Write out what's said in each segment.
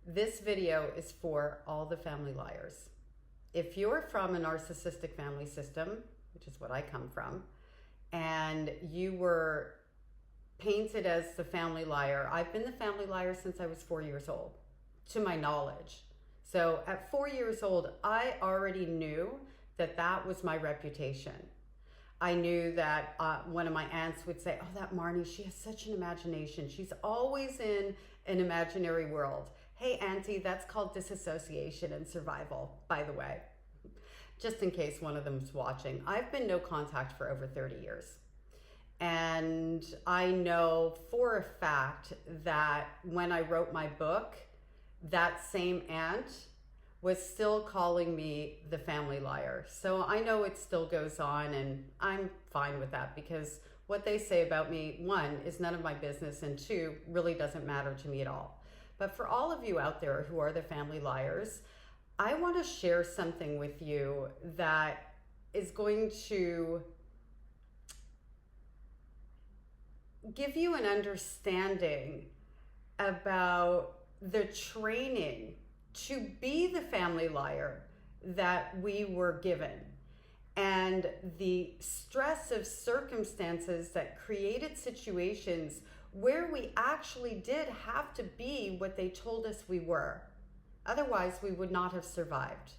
This video is for all the family liars. If you're from a narcissistic family system, which is what I come from, and you were painted as the family liar, I've been the family liar since I was 4 years old, to my knowledge. So at 4 years old, I already knew that that was my reputation. I knew that one of my aunts would say, oh, that Marnie, she has such an imagination. She's always in an imaginary world. Hey, Auntie, that's called disassociation and survival, by the way. Just in case one of them's watching. I've been no contact for over 30 years. And I know for a fact that when I wrote my book, that same aunt was still calling me the family liar. So I know it still goes on, and I'm fine with that, because what they say about me, one, is none of my business, and two, really doesn't matter to me at all. But for all of you out there who are the family liars, I want to share something with you that is going to give you an understanding about the training to be the family liar that we were given, and the stress of circumstances that created situations where we actually did have to be what they told us we were. Otherwise, we would not have survived.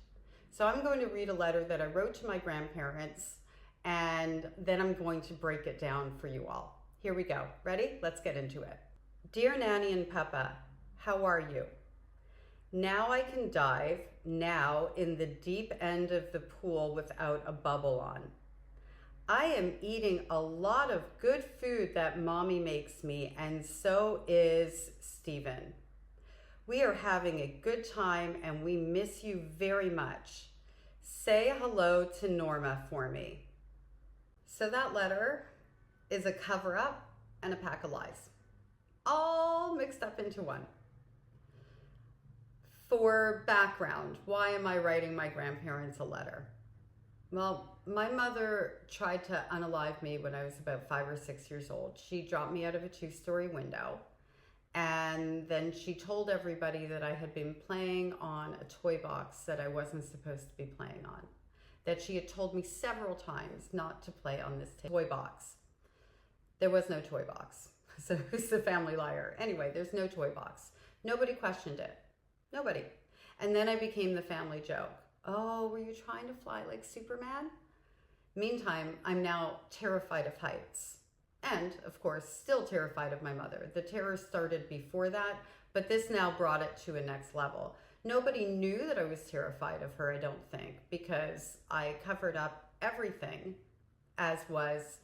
So I'm going to read a letter that I wrote to my grandparents, and then I'm going to break it down for you all. Here we go. Ready? Let's get into it. Dear Nanny and Papa, how are you? Now I can dive now in the deep end of the pool without a bubble on. I am eating a lot of good food that Mommy makes me, and so is Stephen. We are having a good time and we miss you very much. Say hello to Norma for me. So that letter is a cover-up and a pack of lies, all mixed up into one. For background, why am I writing my grandparents a letter? Well, my mother tried to unalive me when I was about 5 or 6 years old. She dropped me out of a 2-story window, and then she told everybody that I had been playing on a toy box that I wasn't supposed to be playing on. That she had told me several times not to play on this toy box. There was no toy box. So who's the family liar? Anyway, there's no toy box. Nobody questioned it. Nobody. And then I became the family joke. Oh, were you trying to fly like Superman? Meantime, I'm now terrified of heights. And, of course, still terrified of my mother. The terror started before that, but this now brought it to a next level. Nobody knew that I was terrified of her, I don't think, because I covered up everything, as was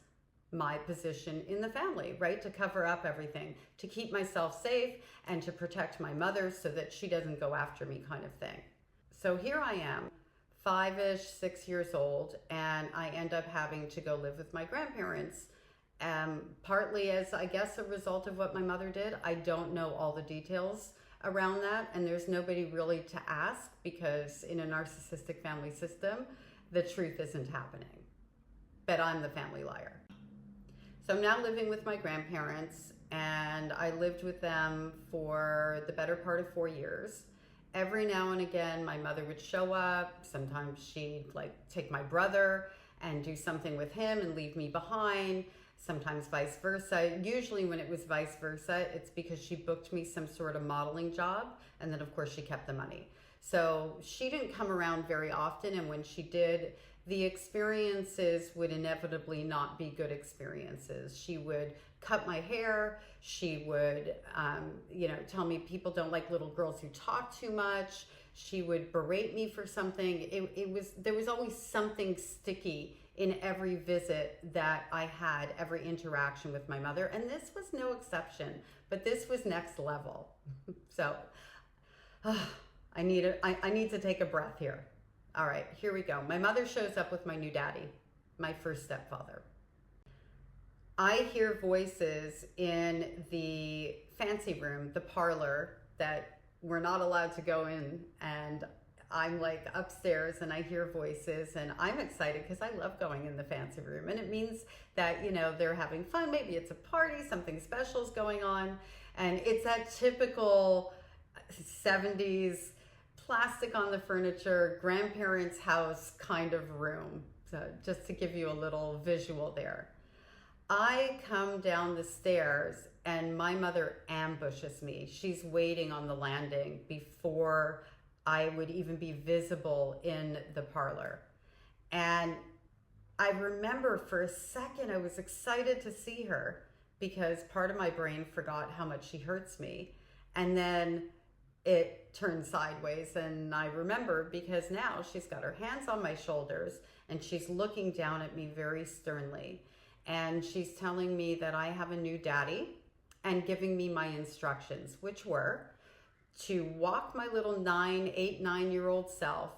my position in the family, right? To cover up everything, to keep myself safe and to protect my mother so that she doesn't go after me, kind of thing. So here I am, 5-ish, 6 years old, and I end up having to go live with my grandparents, partly as, I guess, a result of what my mother did. I don't know all the details around that, and there's nobody really to ask, because in a narcissistic family system, the truth isn't happening. But I'm the family liar. So I'm now living with my grandparents, and I lived with them for the better part of 4 years. Every now and again, my mother would show up. Sometimes she'd take my brother and do something with him and leave me behind. Sometimes vice versa. Usually when it was vice versa, it's because she booked me some sort of modeling job, and then of course she kept the money. So she didn't come around very often, and when she did, the experiences would inevitably not be good experiences. She would cut my hair. She would, tell me people don't like little girls who talk too much. She would berate me for something. There was always something sticky in every visit that I had, every interaction with my mother, and this was no exception. But this was next level. So I need to take a breath here. All right, here we go. My mother shows up with my new daddy, my first stepfather. I hear voices in the fancy room, the parlor, that we're not allowed to go in, and I'm upstairs and I hear voices, and I'm excited because I love going in the fancy room, and it means that, they're having fun. Maybe it's a party, something special is going on, and it's that typical 70s, plastic on the furniture, grandparents' house kind of room. So just to give you a little visual there. I come down the stairs and my mother ambushes me. She's waiting on the landing before I would even be visible in the parlor. And I remember for a second I was excited to see her because part of my brain forgot how much she hurts me. And then it turned sideways, and I remember because now she's got her hands on my shoulders and she's looking down at me very sternly. And she's telling me that I have a new daddy and giving me my instructions, which were to walk my little 9-year-old self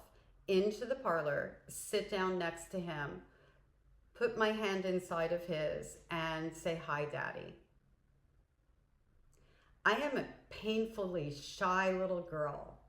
into the parlor, sit down next to him, put my hand inside of his, and say, "Hi, Daddy." I am a painfully shy little girl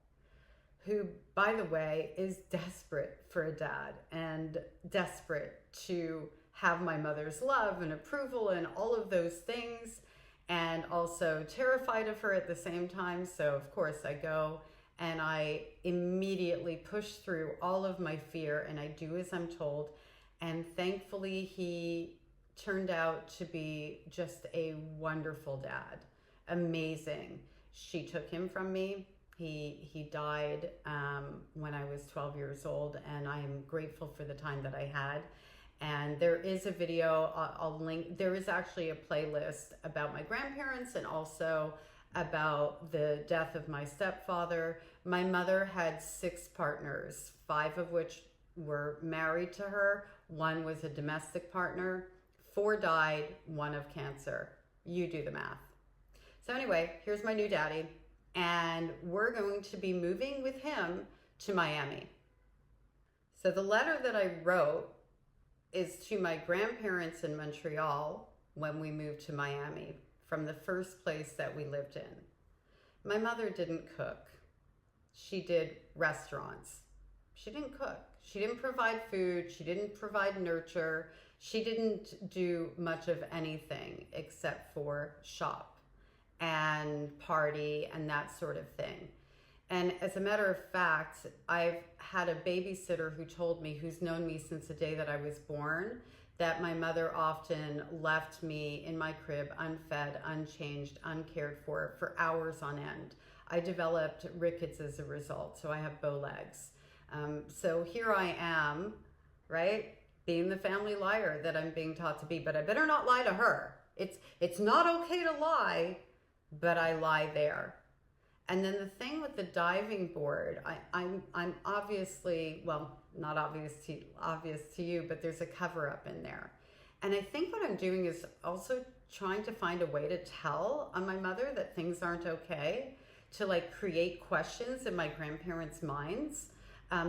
who, by the way, is desperate for a dad and desperate to have my mother's love and approval and all of those things, and also terrified of her at the same time. So of course I go and I immediately push through all of my fear and I do as I'm told. And thankfully he turned out to be just a wonderful dad. Amazing. She took him from me. He died when I was 12 years old, and I am grateful for the time that I had. And there is a video, I'll link, there is actually a playlist about my grandparents and also about the death of my stepfather. My mother had 6 partners, 5 of which were married to her. 1 was a domestic partner, 4 died, 1 of cancer. You do the math. So anyway, here's my new daddy, and we're going to be moving with him to Miami. So the letter that I wrote is to my grandparents in Montreal when we moved to Miami from the first place that we lived in. My mother didn't cook. She did restaurants. She didn't cook. She didn't provide food. She didn't provide nurture. She didn't do much of anything except for shop and party and that sort of thing. And as a matter of fact, I've had a babysitter who told me, who's known me since the day that I was born, that my mother often left me in my crib unfed, unchanged, uncared for hours on end. I developed rickets as a result, so I have bow legs. So here I am, right, being the family liar that I'm being taught to be, but I better not lie to her. It's not okay to lie, but I lie there. And then the thing with the diving board, I'm obviously, well, not obvious to you, but there's a cover up in there. And I think what I'm doing is also trying to find a way to tell on my mother that things aren't okay, to like create questions in my grandparents' minds.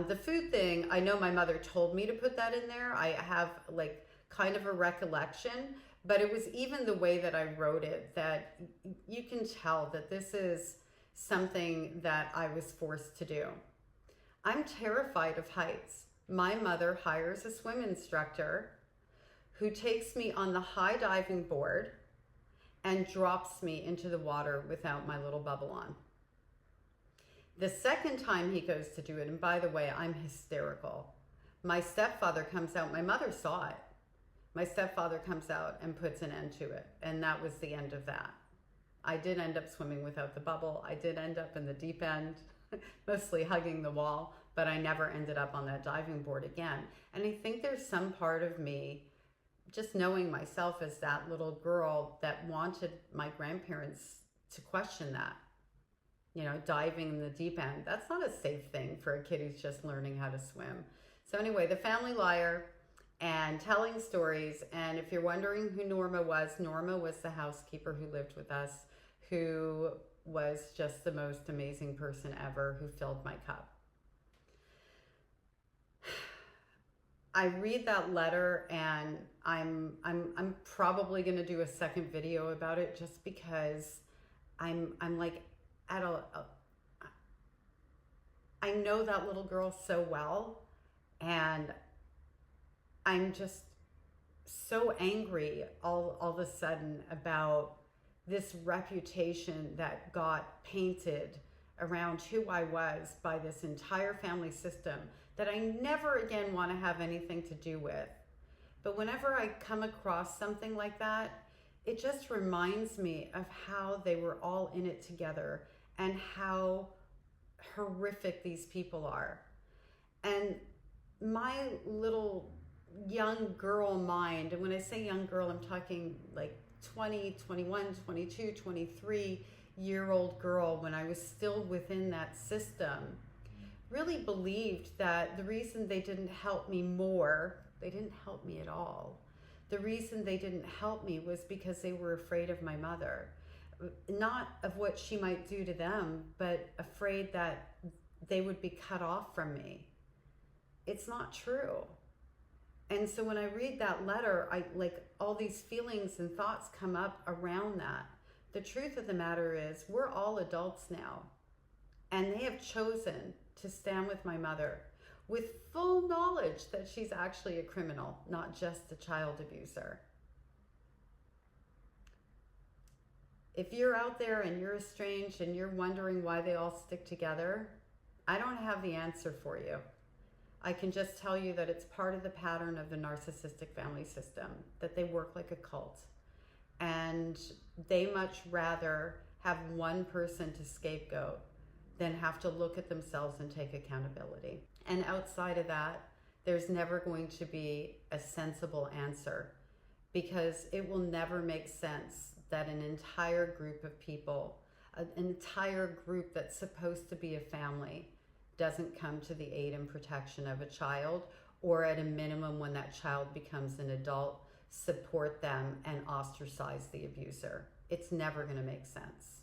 The food thing, I know my mother told me to put that in there. I have like kind of a recollection, but it was even the way that I wrote it that you can tell that this is something that I was forced to do. I'm terrified of heights. My mother hires a swim instructor who takes me on the high diving board and drops me into the water without my little bubble on. The second time he goes to do it, and by the way, I'm hysterical. My stepfather comes out, my mother saw it. My stepfather comes out and puts an end to it, and that was the end of that. I did end up swimming without the bubble. I did end up in the deep end, mostly hugging the wall, but I never ended up on that diving board again. And I think there's some part of me, just knowing myself as that little girl, that wanted my grandparents to question that. You know, diving in the deep end, that's not a safe thing for a kid who's just learning how to swim. So anyway, the family liar and telling stories. And if you're wondering who Norma was the housekeeper who lived with us, who was just the most amazing person ever, who filled my cup. I read that letter and I'm probably going to do a second video about it, just because I'm like at I know that little girl so well, and I'm just so angry all of a sudden about this reputation that got painted around who I was by this entire family system that I never again want to have anything to do with. But whenever I come across something like that, it just reminds me of how they were all in it together and how horrific these people are. And my little young girl mind, and when I say young girl, I'm talking like 20, 21, 22, 23-year-old girl, when I was still within that system, really believed that the reason they didn't help me more, they didn't help me at all. The reason they didn't help me was because they were afraid of my mother. Not of what she might do to them, but afraid that they would be cut off from me. It's not true. And so when I read that letter, all these feelings and thoughts come up around that. The truth of the matter is, we're all adults now, and they have chosen to stand with my mother with full knowledge that she's actually a criminal, not just a child abuser. If you're out there and you're estranged and you're wondering why they all stick together, I don't have the answer for you. I can just tell you that it's part of the pattern of the narcissistic family system, that they work like a cult. And they much rather have one person to scapegoat than have to look at themselves and take accountability. And outside of that, there's never going to be a sensible answer, because it will never make sense that an entire group of people, an entire group that's supposed to be a family, doesn't come to the aid and protection of a child, or at a minimum, when that child becomes an adult, support them and ostracize the abuser. It's never going to make sense.